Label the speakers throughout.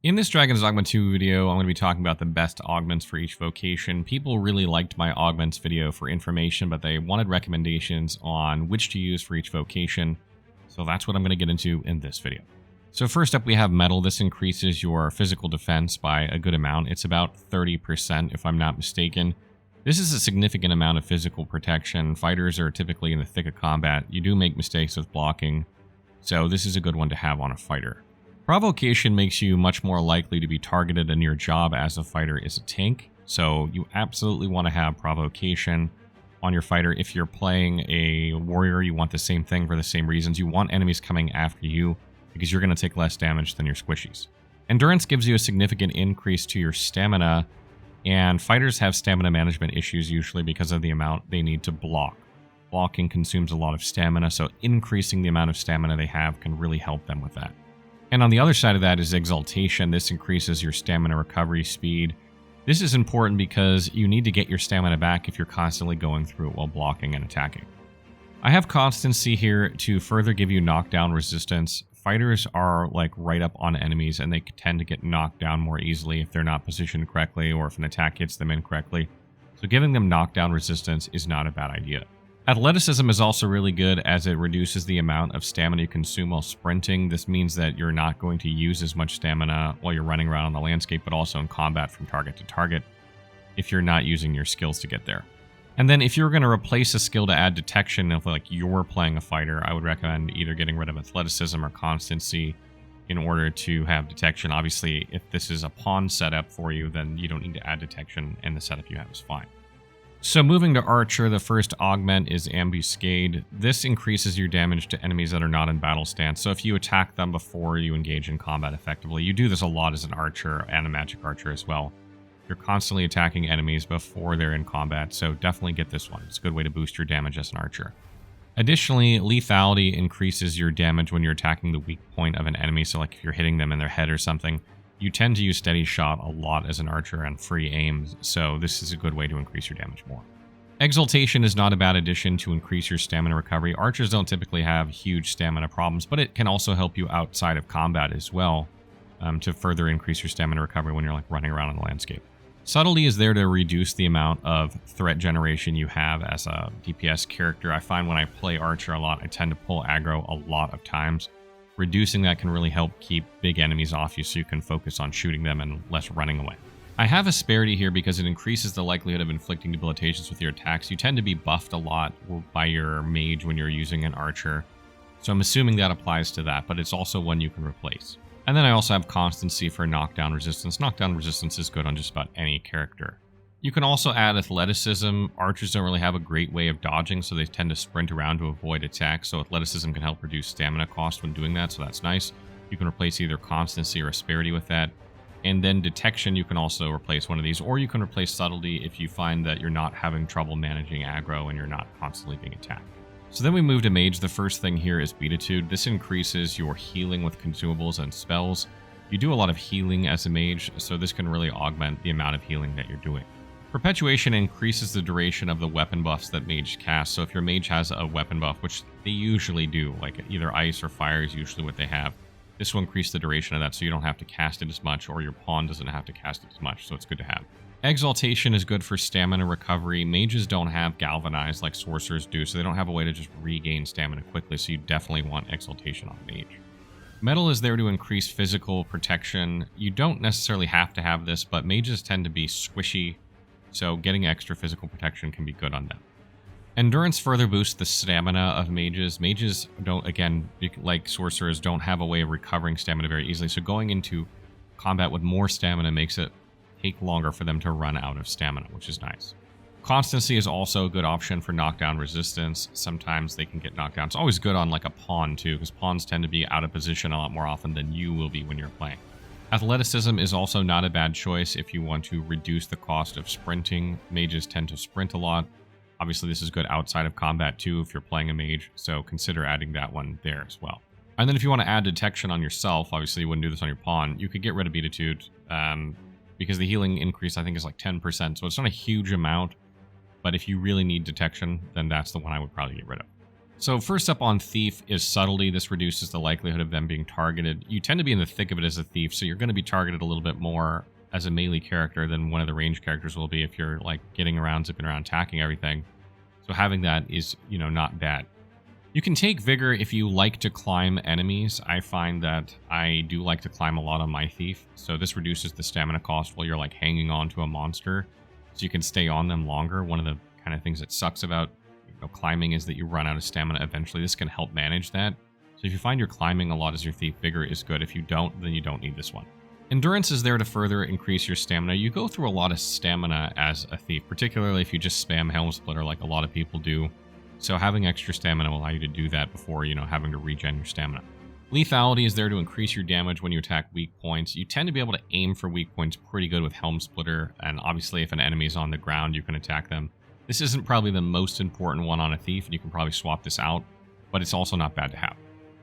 Speaker 1: In this Dragon's Dogma 2 video, I'm going to be talking about the best augments for each vocation. People really liked my augments video for information, but they wanted recommendations on which to use for each vocation. So that's what I'm going to get into in this video. So first up, we have Metal. This increases your physical defense by a good amount. It's about 30%, if I'm not mistaken. This is a significant amount of physical protection. Fighters are typically in the thick of combat. You do make mistakes with blocking, so this is a good one to have on a fighter. Provocation makes you much more likely to be targeted, and your job as a fighter is a tank, so you absolutely want to have Provocation on your fighter. If you're playing a warrior, you want the same thing for the same reasons. You want enemies coming after you because you're going to take less damage than your squishies. Endurance gives you a significant increase to your stamina, and fighters have stamina management issues usually because of the amount they need to block. Blocking consumes a lot of stamina, so increasing the amount of stamina they have can really help them with that. And on the other side of that is Exaltation. This increases your stamina recovery speed. This is important because you need to get your stamina back if you're constantly going through it while blocking and attacking. I have Constancy here to further give you knockdown resistance. Fighters are like right up on enemies, and they tend to get knocked down more easily if they're not positioned correctly or if an attack hits them incorrectly. So giving them knockdown resistance is not a bad idea. Athleticism is also really good as it reduces the amount of stamina you consume while sprinting. This means that you're not going to use as much stamina while you're running around on the landscape, but also in combat from target to target if you're not using your skills to get there. And then if you're going to replace a skill to add detection, if like you're playing a fighter, I would recommend either getting rid of athleticism or constancy in order to have detection. Obviously, if this is a pawn setup for you, then you don't need to add detection, and the setup you have is fine. So moving to Archer, the first augment is Ambuscade. This increases your damage to enemies that are not in battle stance. So if you attack them before you engage in combat effectively, you do this a lot as an Archer and a Magic Archer as well. You're constantly attacking enemies before they're in combat, so definitely get this one. It's a good way to boost your damage as an Archer. Additionally, Lethality increases your damage when you're attacking the weak point of an enemy. So like if you're hitting them in their head or something, you tend to use Steady Shot a lot as an Archer and free aims, so this is a good way to increase your damage more. Exaltation is not a bad addition to increase your stamina recovery. Archers don't typically have huge stamina problems, but it can also help you outside of combat as well to further increase your stamina recovery when you're like running around on the landscape. Subtlety is there to reduce the amount of threat generation you have as a DPS character. I find when I play Archer a lot, I tend to pull aggro a lot of times. Reducing that can really help keep big enemies off you so you can focus on shooting them and less running away. I have Asperity here because it increases the likelihood of inflicting debilitations with your attacks. You tend to be buffed a lot by your mage when you're using an archer, so I'm assuming that applies to that, but it's also one you can replace. And then I also have Constancy for knockdown resistance. Knockdown resistance is good on just about any character. You can also add athleticism. Archers don't really have a great way of dodging, so they tend to sprint around to avoid attacks, so athleticism can help reduce stamina cost when doing that, so that's nice. You can replace either Constancy or Asperity with that. And then detection, you can also replace one of these, or you can replace subtlety if you find that you're not having trouble managing aggro and you're not constantly being attacked. So then we move to Mage. The first thing here is Beatitude. This increases your healing with consumables and spells. You do a lot of healing as a mage, so this can really augment the amount of healing that you're doing. Perpetuation increases the duration of the weapon buffs that mage cast. So if your mage has a weapon buff, which they usually do, like either ice or fire is usually what they have, this will increase the duration of that so you don't have to cast it as much, or your pawn doesn't have to cast it as much, so it's good to have. Exaltation is good for stamina recovery. Mages don't have Galvanize like sorcerers do, so they don't have a way to just regain stamina quickly, so you definitely want Exaltation on Mage. Metal is there to increase physical protection. You don't necessarily have to have this, but mages tend to be squishy, so getting extra physical protection can be good on them. Endurance further boosts the stamina of mages. Mages don't, again, like sorcerers, don't have a way of recovering stamina very easily, so going into combat with more stamina makes it take longer for them to run out of stamina, which is nice. Constancy is also a good option for knockdown resistance. Sometimes they can get knocked down. It's always good on like a pawn too, because pawns tend to be out of position a lot more often than you will be when you're playing. Athleticism is also not a bad choice if you want to reduce the cost of sprinting. Mages tend to sprint a lot. Obviously, this is good outside of combat too if you're playing a mage, so consider adding that one there as well. And then if you want to add detection on yourself, obviously you wouldn't do this on your pawn, you could get rid of Beatitude, because the healing increase I think is like 10%, so it's not a huge amount, but if you really need detection, then that's the one I would probably get rid of. So first up on Thief is Subtlety. This reduces the likelihood of them being targeted. You tend to be in the thick of it as a Thief, so you're going to be targeted a little bit more as a melee character than one of the ranged characters will be if you're like getting around, zipping around, attacking everything. So having that is, not bad. You can take Vigor if you like to climb enemies. I find that I do like to climb a lot on my Thief, so this reduces the stamina cost while you're like hanging on to a monster, so you can stay on them longer. One of the kind of things that sucks about climbing is that you run out of stamina eventually. This can help manage that. So if you find you're climbing a lot as your Thief, Vigor is good. If you don't, then you don't need this one. Endurance is there to further increase your stamina. You go through a lot of stamina as a Thief, particularly if you just spam Helm Splitter like a lot of people do. So having extra stamina will allow you to do that before, having to regen your stamina. Lethality is there to increase your damage when you attack weak points. You tend to be able to aim for weak points pretty good with Helm Splitter, and obviously if an enemy is on the ground, you can attack them. This isn't probably the most important one on a Thief, and you can probably swap this out, but it's also not bad to have.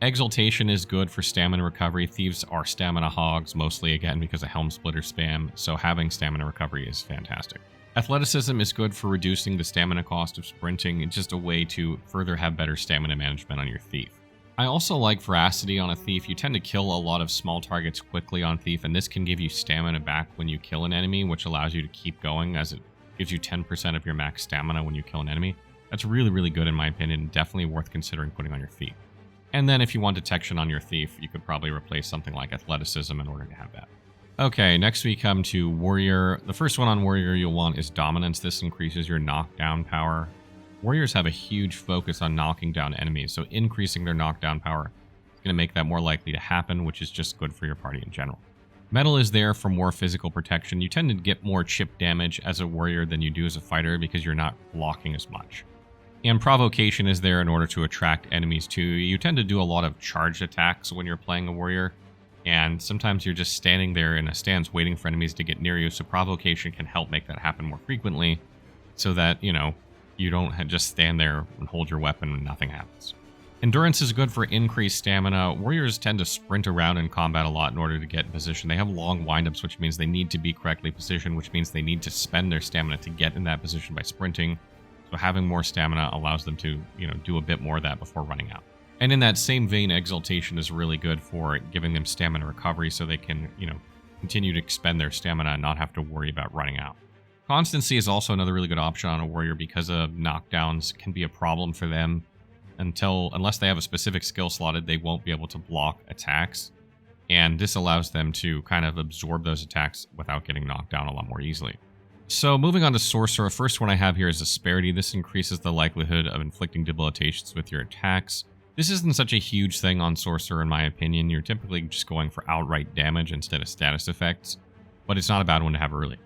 Speaker 1: Exaltation is good for stamina recovery. Thieves are stamina hogs, mostly again because of Helm Splitter spam, so having stamina recovery is fantastic. Athleticism is good for reducing the stamina cost of sprinting. It's just a way to further have better stamina management on your Thief. I also like Veracity on a Thief. You tend to kill a lot of small targets quickly on Thief, and this can give you stamina back when you kill an enemy, which allows you to keep going as it gives you 10% of your max stamina when you kill an enemy. That's really, really good in my opinion. Definitely worth considering putting on your Thief. And then if you want detection on your Thief, you could probably replace something like Athleticism in order to have that. Okay, next we come to Warrior. The first one on Warrior you'll want is Dominance. This increases your knockdown power. Warriors have a huge focus on knocking down enemies, so increasing their knockdown power is going to make that more likely to happen, which is just good for your party in general. Metal is there for more physical protection. You tend to get more chip damage as a warrior than you do as a fighter because you're not blocking as much. And Provocation is there in order to attract enemies to you. You tend to do a lot of charged attacks when you're playing a warrior, and sometimes you're just standing there in a stance waiting for enemies to get near you, so Provocation can help make that happen more frequently so that, you don't just stand there and hold your weapon and nothing happens. Endurance is good for increased stamina. Warriors tend to sprint around in combat a lot in order to get in position. They have long windups, which means they need to be correctly positioned, which means they need to spend their stamina to get in that position by sprinting. So having more stamina allows them to, do a bit more of that before running out. And in that same vein, Exaltation is really good for giving them stamina recovery so they can, continue to expend their stamina and not have to worry about running out. Constancy is also another really good option on a warrior because of knockdowns can be a problem for them. Unless they have a specific skill slotted, they won't be able to block attacks. And this allows them to kind of absorb those attacks without getting knocked down a lot more easily. So moving on to Sorcerer, first one I have here is Asperity. This increases the likelihood of inflicting debilitations with your attacks. This isn't such a huge thing on Sorcerer in my opinion. You're typically just going for outright damage instead of status effects, but it's not a bad one to have early.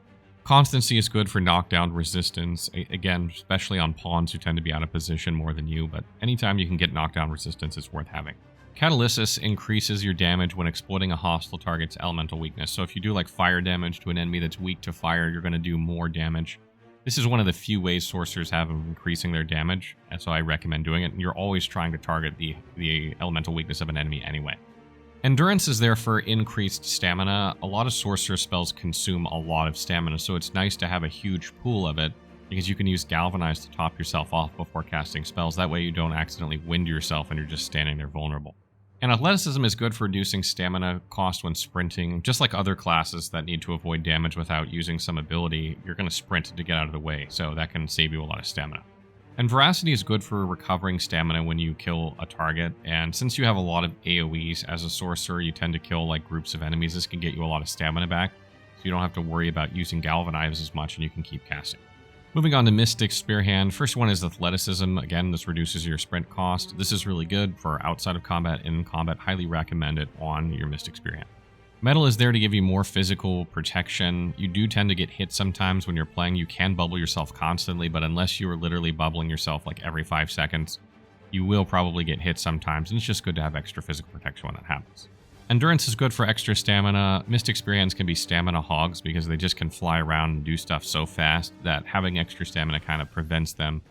Speaker 1: Constancy is good for knockdown resistance, again, especially on pawns who tend to be out of position more than you, but anytime you can get knockdown resistance, it's worth having. Catalysis increases your damage when exploiting a hostile target's elemental weakness. So if you do like fire damage to an enemy that's weak to fire, you're going to do more damage. This is one of the few ways sorcerers have of increasing their damage, and so I recommend doing it. And you're always trying to target the elemental weakness of an enemy anyway. Endurance is there for increased stamina. A lot of sorcerer spells consume a lot of stamina, so it's nice to have a huge pool of it because you can use Galvanize to top yourself off before casting spells. That way you don't accidentally wind yourself and you're just standing there vulnerable. And Athleticism is good for reducing stamina cost when sprinting. Just like other classes that need to avoid damage without using some ability, you're going to sprint to get out of the way, so that can save you a lot of stamina. And Veracity is good for recovering stamina when you kill a target, and since you have a lot of AoEs as a sorcerer, you tend to kill like groups of enemies. This can get you a lot of stamina back, so you don't have to worry about using Galvanize as much and you can keep casting. Moving on to Mystic Spearhand. First one is Athleticism. Again, this reduces your sprint cost. This is really good for outside of combat, in combat. Highly recommend it on your Mystic Spearhand. Metal is there to give you more physical protection. You do tend to get hit sometimes when you're playing. You can bubble yourself constantly, but unless you are literally bubbling yourself like every 5 seconds, you will probably get hit sometimes, and it's just good to have extra physical protection when that happens. Endurance is good for extra stamina. Mystic Spearhands can be stamina hogs because they just can fly around and do stuff so fast that having extra stamina kind of prevents them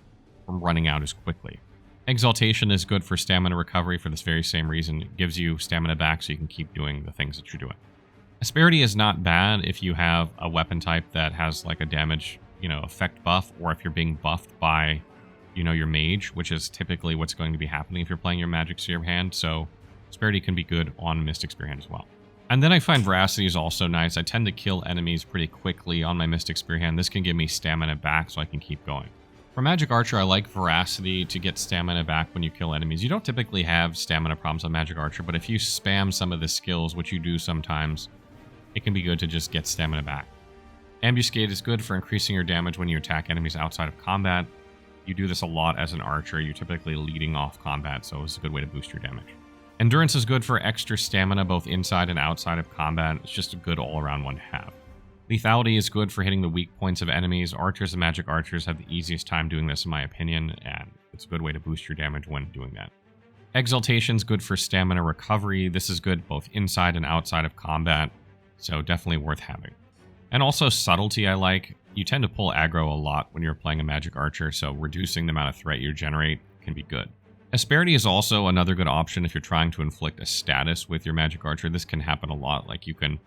Speaker 1: from running out as quickly. Exaltation is good for stamina recovery for this very same reason. It gives you stamina back so you can keep doing the things that you're doing. Asperity is not bad if you have a weapon type that has like a damage, effect buff, or if you're being buffed by you know, your Mage, which is typically what's going to be happening if you're playing your Magick Spearhand. So Spearhand can be good on Mystic Spearhand as well. And then I find Veracity is also nice. I tend to kill enemies pretty quickly on my Mystic Spearhand. This can give me stamina back so I can keep going. For Magic Archer, I like Veracity to get stamina back when you kill enemies. You don't typically have stamina problems on Magic Archer, but if you spam some of the skills, which you do sometimes, it can be good to just get stamina back. Ambuscade is good for increasing your damage when you attack enemies outside of combat. You do this a lot as an archer. You're typically leading off combat, so it's a good way to boost your damage. Endurance is good for extra stamina both inside and outside of combat. It's just a good all-around one to have. Lethality is good for hitting the weak points of enemies. Archers and Magic Archers have the easiest time doing this in my opinion, and it's a good way to boost your damage when doing that. Exaltation is good for stamina recovery. This is good both inside and outside of combat, so definitely worth having. And also Subtlety I like. You tend to pull aggro a lot when you're playing a Magic Archer, so reducing the amount of threat you generate can be good. Asperity is also another good option if you're trying to inflict a status with your Magic Archer. This can happen a lot. Like you can,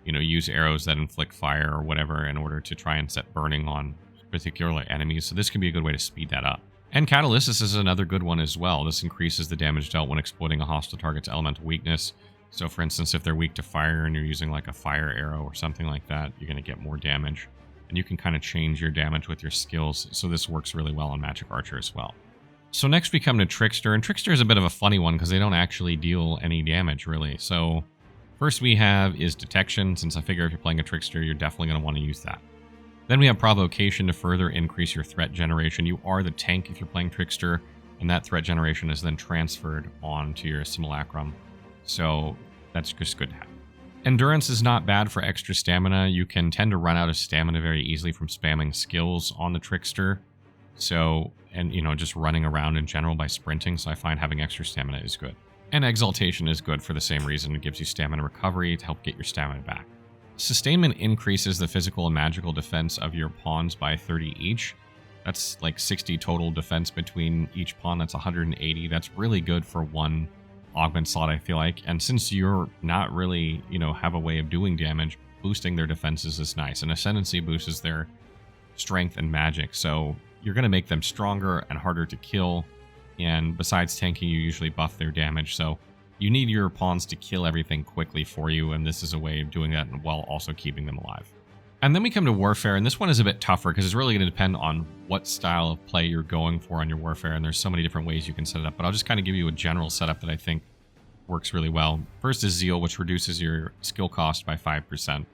Speaker 1: use arrows that inflict fire or whatever in order to try and set burning on particular enemies. So this can be a good way to speed that up. And Catalysis is another good one as well. This increases the damage dealt when exploiting a hostile target's elemental weakness. So for instance, if they're weak to fire and you're using like a fire arrow or something like that, you're going to get more damage. And you can kind of change your damage with your skills. So this works really well on Magic Archer as well. So next we come to Trickster, and Trickster is a bit of a funny one because they don't actually deal any damage, really. So first we have is Detection, since I figure if you're playing a Trickster, you're definitely going to want to use that. Then we have Provocation to further increase your threat generation. You are the tank if you're playing Trickster, and that threat generation is then transferred onto your Simulacrum. So that's just good to have. Endurance is not bad for extra stamina. You can tend to run out of stamina very easily from spamming skills on the Trickster. So, and just running around in general by sprinting, so I find having extra stamina is good. And Exaltation is good for the same reason. It gives you stamina recovery to help get your stamina back. Sustainment increases the physical and magical defense of your pawns by 30 each. That's like 60 total defense between each pawn. That's 180. That's really good for one augment slot, I feel like. And since you're not really, have a way of doing damage, boosting their defenses is nice. And Ascendancy boosts their strength and magic, so you're going to make them stronger and harder to kill, and besides tanking, you usually buff their damage, so you need your pawns to kill everything quickly for you, and this is a way of doing that while also keeping them alive. And then we come to Warfare, and this one is a bit tougher because it's really going to depend on what style of play you're going for on your Warfare, and there's so many different ways you can set it up, but I'll just kind of give you a general setup that I think works really well. First is Zeal, which reduces your skill cost by 5%.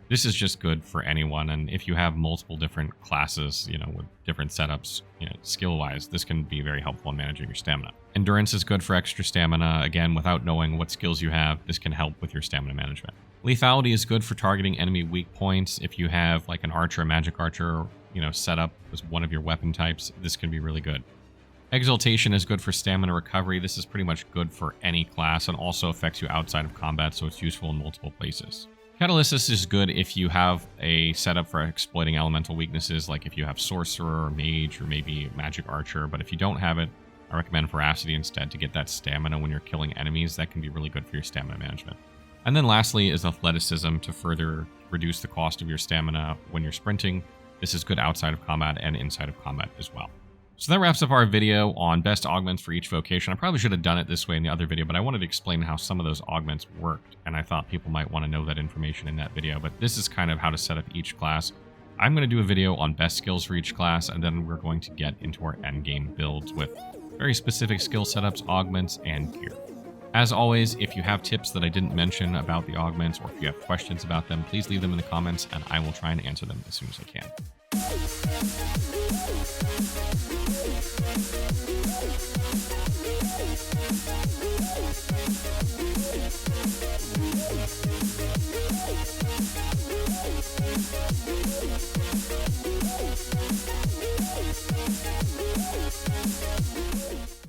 Speaker 1: This is just good for anyone, and if you have multiple different classes, with different setups, skill-wise, this can be very helpful in managing your stamina. Endurance is good for extra stamina. Again, without knowing what skills you have, this can help with your stamina management. Lethality is good for targeting enemy weak points. If you have like an archer, a Magic Archer, set up as one of your weapon types, this can be really good. Exaltation is good for stamina recovery. This is pretty much good for any class and also affects you outside of combat, so it's useful in multiple places. Catalysis is good if you have a setup for exploiting elemental weaknesses, like if you have Sorcerer or Mage or maybe Magic Archer, but if you don't have it, I recommend Veracity instead to get that stamina when you're killing enemies. That can be really good for your stamina management. And then lastly is Athleticism to further reduce the cost of your stamina when you're sprinting. This is good outside of combat and inside of combat as well. So that wraps up our video on best augments for each vocation. I probably should have done it this way in the other video, but I wanted to explain how some of those augments worked, and I thought people might want to know that information in that video, but this is kind of how to set up each class. I'm going to do a video on best skills for each class, and then we're going to get into our endgame builds with very specific skill setups, augments, and gear. As always, if you have tips that I didn't mention about the augments, or if you have questions about them, please leave them in the comments, and I will try and answer them as soon as I can.